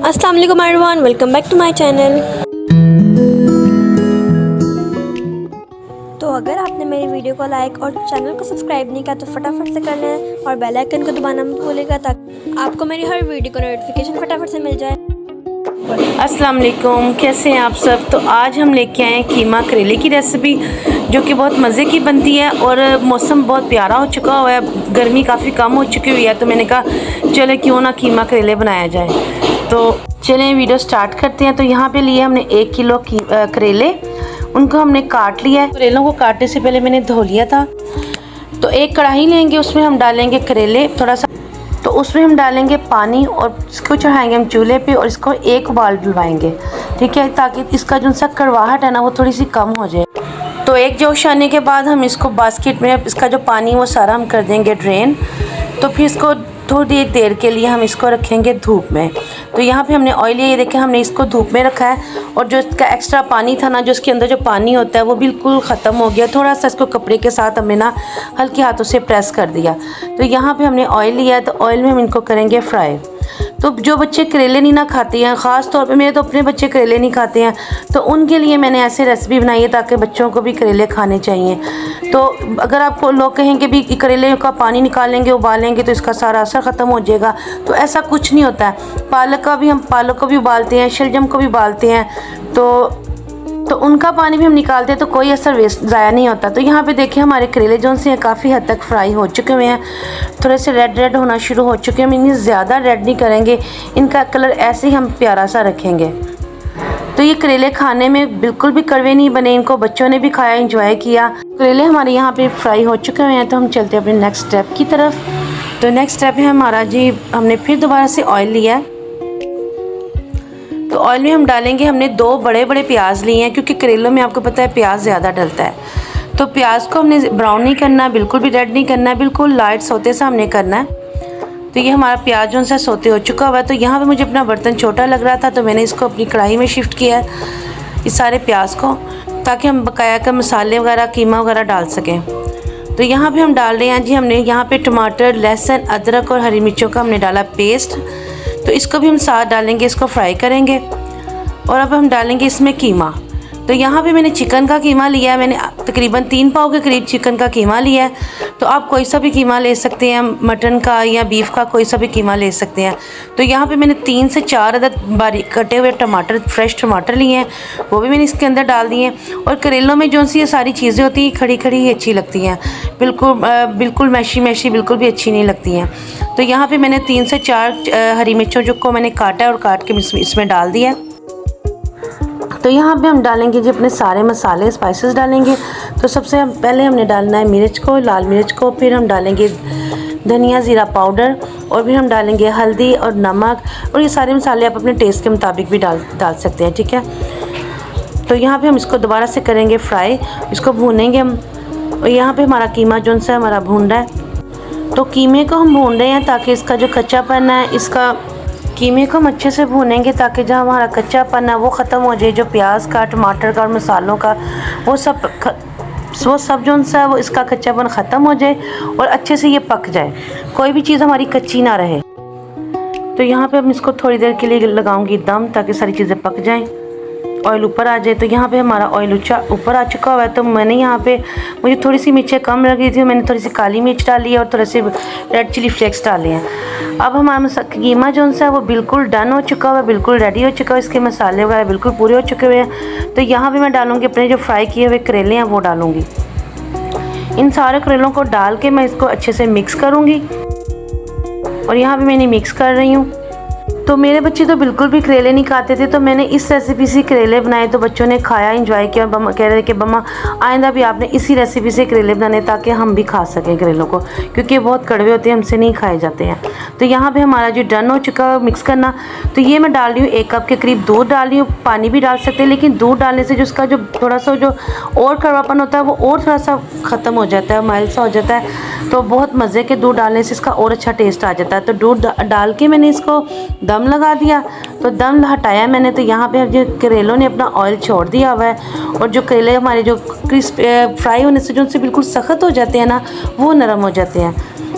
अस्सलाम वालेकुम everyone, welcome back to my channel. तो अगर आपने मेरी वीडियो को लाइक और चैनल को सब्सक्राइब नहीं किया तो फटाफट से कर लें और बेल आइकन को दबाना मत भूलिएगा ताकि आपको मेरी हर वीडियो का नोटिफिकेशन फटाफट से मिल जाए। अस्सलाम वालेकुम, कैसे हैं आप सब। तो आज हम लेके आए हैं कीमा करेले की रेसिपी, जो कि बहुत मज़े की बनती है और मौसम बहुत प्यारा हो चुका हुआ है, गर्मी काफ़ी कम हो चुकी हुई है, तो मैंने कहा चले क्यों ना कीमा करेले बनाया जाए। तो चलें वीडियो स्टार्ट करते हैं। तो यहाँ पे लिए हमने 1 किलो करेले, उनको हमने काट लिया है। करेलों को काटने से पहले मैंने धो लिया था। तो एक कढ़ाई लेंगे, उसमें हम डालेंगे करेले थोड़ा सा, तो उसमें हम डालेंगे पानी और इसको चढ़ाएंगे हम चूल्हे पे और इसको एक उबाल दिलवाएंगे, ठीक है, ताकि इसका जो सा कड़वाहट है ना वो थोड़ी सी कम हो जाए। तो एक जोश आने के बाद हम इसको बास्केट में, इसका जो पानी वो सारा हम कर देंगे ड्रेन। तो फिर इसको थोड़ी देर के लिए हम इसको रखेंगे धूप में। तो यहाँ पे हमने ऑयल, ये देखें हमने इसको धूप में रखा है और जो इसका एक्स्ट्रा पानी था ना, जो इसके अंदर जो पानी होता है वो बिल्कुल ख़त्म हो गया। थोड़ा सा इसको कपड़े के साथ हमने ना हल्के हाथों से प्रेस कर दिया। तो यहाँ पे हमने ऑयल लिया है, तो ऑयल में हम इनको करेंगे फ्राई। तो जो बच्चे करेले नहीं ना खाते हैं, ख़ास तौर पे मेरे तो अपने बच्चे करेले नहीं खाते हैं, तो उनके लिए मैंने ऐसी रेसिपी बनाई है ताकि बच्चों को भी करेले खाने चाहिए। तो अगर आपको लोग कहेंगे भी कि करेले का पानी निकालेंगे उबालेंगे तो इसका सारा असर ख़त्म हो जाएगा, तो ऐसा कुछ नहीं होता है। पालक को भी उबालते हैं, शलजम को भी उबालते हैं, तो उनका पानी भी हम निकालते हैं, तो कोई असर वेस्ट ज़ाया नहीं होता। तो यहाँ पे देखिए हमारे करेले जो से काफ़ी हद तक फ्राई हो चुके हुए हैं, थोड़े से रेड होना शुरू हो चुके हैं। हम इन्हें ज़्यादा रेड नहीं करेंगे, इनका कलर ऐसे ही हम प्यारा सा रखेंगे। तो ये करेले खाने में बिल्कुल भी कड़वे नहीं बने, इनको बच्चों ने भी खाया, इंजॉय किया। करेले हमारे यहाँ पे फ्राई हो चुके हुए हैं, तो हम चलते हैं अपने नेक्स्ट स्टेप की तरफ। तो नेक्स्ट स्टेप है हमारा जी, हमने फिर दोबारा से ऑयल लिया है। तो ऑयल में हम डालेंगे, हमने 2 बड़े बड़े प्याज लिए हैं, क्योंकि करेलों में आपको पता है प्याज ज़्यादा डलता है। तो प्याज को हमने ब्राउन नहीं करना, बिल्कुल भी रेड नहीं करना है, बिल्कुल लाइट सोते से हमने करना है। तो ये हमारा प्याज जो सा सोते हो चुका हुआ है। तो यहाँ पे मुझे अपना बर्तन छोटा लग रहा था, तो मैंने इसको अपनी कढ़ाई में शिफ्ट किया है, इस सारे प्याज को, ताकि हम बकाया का मसाले वगैरह कीमा वगैरह डाल सकें। तो यहाँ पे हम डाल रहे हैं जी, हमने यहाँ पे टमाटर, लहसुन, अदरक और हरी मिर्चों का हमने डाला पेस्ट। तो इसको भी हम साथ डालेंगे, इसको फ्राई करेंगे। और अब हम डालेंगे इसमें कीमा। तो यहाँ पे मैंने चिकन का कीमा लिया है, मैंने तकरीबन 3 पाव के करीब चिकन का कीमा लिया है। तो आप कोई सा भी कीमा ले सकते हैं, मटन का या बीफ का, कोई सा भी कीमा ले सकते हैं। तो यहाँ पे मैंने 3 से 4 अदद बारीक कटे हुए टमाटर, फ्रेश टमाटर लिए हैं, वो भी मैंने इसके अंदर डाल दिए हैं। और करेलों में जो सी ये सारी चीज़ें होती हैं खड़ी खड़ी ही अच्छी लगती हैं, बिल्कुल मैशी बिल्कुल भी अच्छी नहीं लगती हैं। तो यहाँ पर मैंने 3 से 4 हरी मिर्चों जो को मैंने काटा है और काट के इसमें डाल दिया। तो यहाँ पे हम डालेंगे जी अपने सारे मसाले, स्पाइसेस डालेंगे। तो सबसे पहले हमने डालना है मिर्च को, लाल मिर्च को, फिर हम डालेंगे धनिया ज़ीरा पाउडर, और फिर हम डालेंगे हल्दी और नमक। और ये सारे मसाले आप अपने टेस्ट के मुताबिक भी डाल सकते हैं, ठीक है। तो यहाँ पे हम इसको दोबारा से करेंगे फ्राई, इसको भूनेंगे हम। और यहाँ पे हमारा कीमा जो सा हमारा भून रहा है, तो कीमे को हम भून रहे हैं ताकि इसका जो कच्चापन है, इसका कीमे को हम अच्छे से भूनेंगे ताकि जो हमारा कच्चापन है वो ख़त्म हो जाए। जो प्याज का, टमाटर का और मसालों का वो सब जो सा है वो इसका कच्चापन ख़त्म हो जाए और अच्छे से ये पक जाए, कोई भी चीज़ हमारी कच्ची ना रहे। तो यहाँ पे हम इसको थोड़ी देर के लिए लगाऊंगी दम, ताकि सारी चीज़ें पक जाएं, ऑयल ऊपर आ जाए। तो यहाँ पे हमारा ऑयल ऊपर आ चुका हुआ है। तो मैंने यहाँ पे, मुझे थोड़ी सी मिर्चें कम लग रही थी, मैंने थोड़ी सी काली मिर्च डाली है और थोड़े से रेड चिली फ्लेक्स डाले हैं। अब हमारा कीमा जो सा है वो बिल्कुल डन हो चुका हुआ है, बिल्कुल रेडी हो चुका है, इसके मसाले वगैरह बिल्कुल पूरे हो चुके हुए हैं। तो यहाँ पे मैं डालूँगी अपने जो फ्राई किए हुए करेले हैं वो डालूँगी। इन सारे करेलों को डाल के मैं इसको अच्छे से मिक्स करूँगी, और यहाँ पे मैंने मिक्स कर रही हूँ। तो मेरे बच्चे तो बिल्कुल भी करेले नहीं खाते थे, तो मैंने इस रेसिपी से करेले बनाए, तो बच्चों ने खाया, एंजॉय किया। और कह रहे थे कि मम्मा आइंदा भी आपने इसी रेसिपी से करेले बनाने, ताकि हम भी खा सकें करेलों को, क्योंकि ये बहुत कड़वे होते हैं, हमसे नहीं खाए जाते हैं। तो यहाँ पे हमारा जो डन हो चुका है मिक्स करना। तो ये मैं डाल रही हूँ 1 कप के करीब दूध डाल रही हूँ, पानी भी डाल सकते हैं, लेकिन दूध डालने से जो उसका जो थोड़ा सा जो और कड़वापन होता है वो और थोड़ा सा ख़त्म हो जाता है, माइल्ड सा हो जाता है। तो बहुत मज़े के दूध डालने से इसका और अच्छा टेस्ट आ जाता है। तो दूध डाल के मैंने इसको दम लगा दिया। तो दम हटाया मैंने। तो यहाँ पे जो करेलों ने अपना ऑयल छोड़ दिया हुआ है, और जो करेले हमारे जो क्रिस्प फ्राई होने से जो उनसे बिल्कुल सख्त हो जाते हैं ना, वो नरम हो जाते हैं।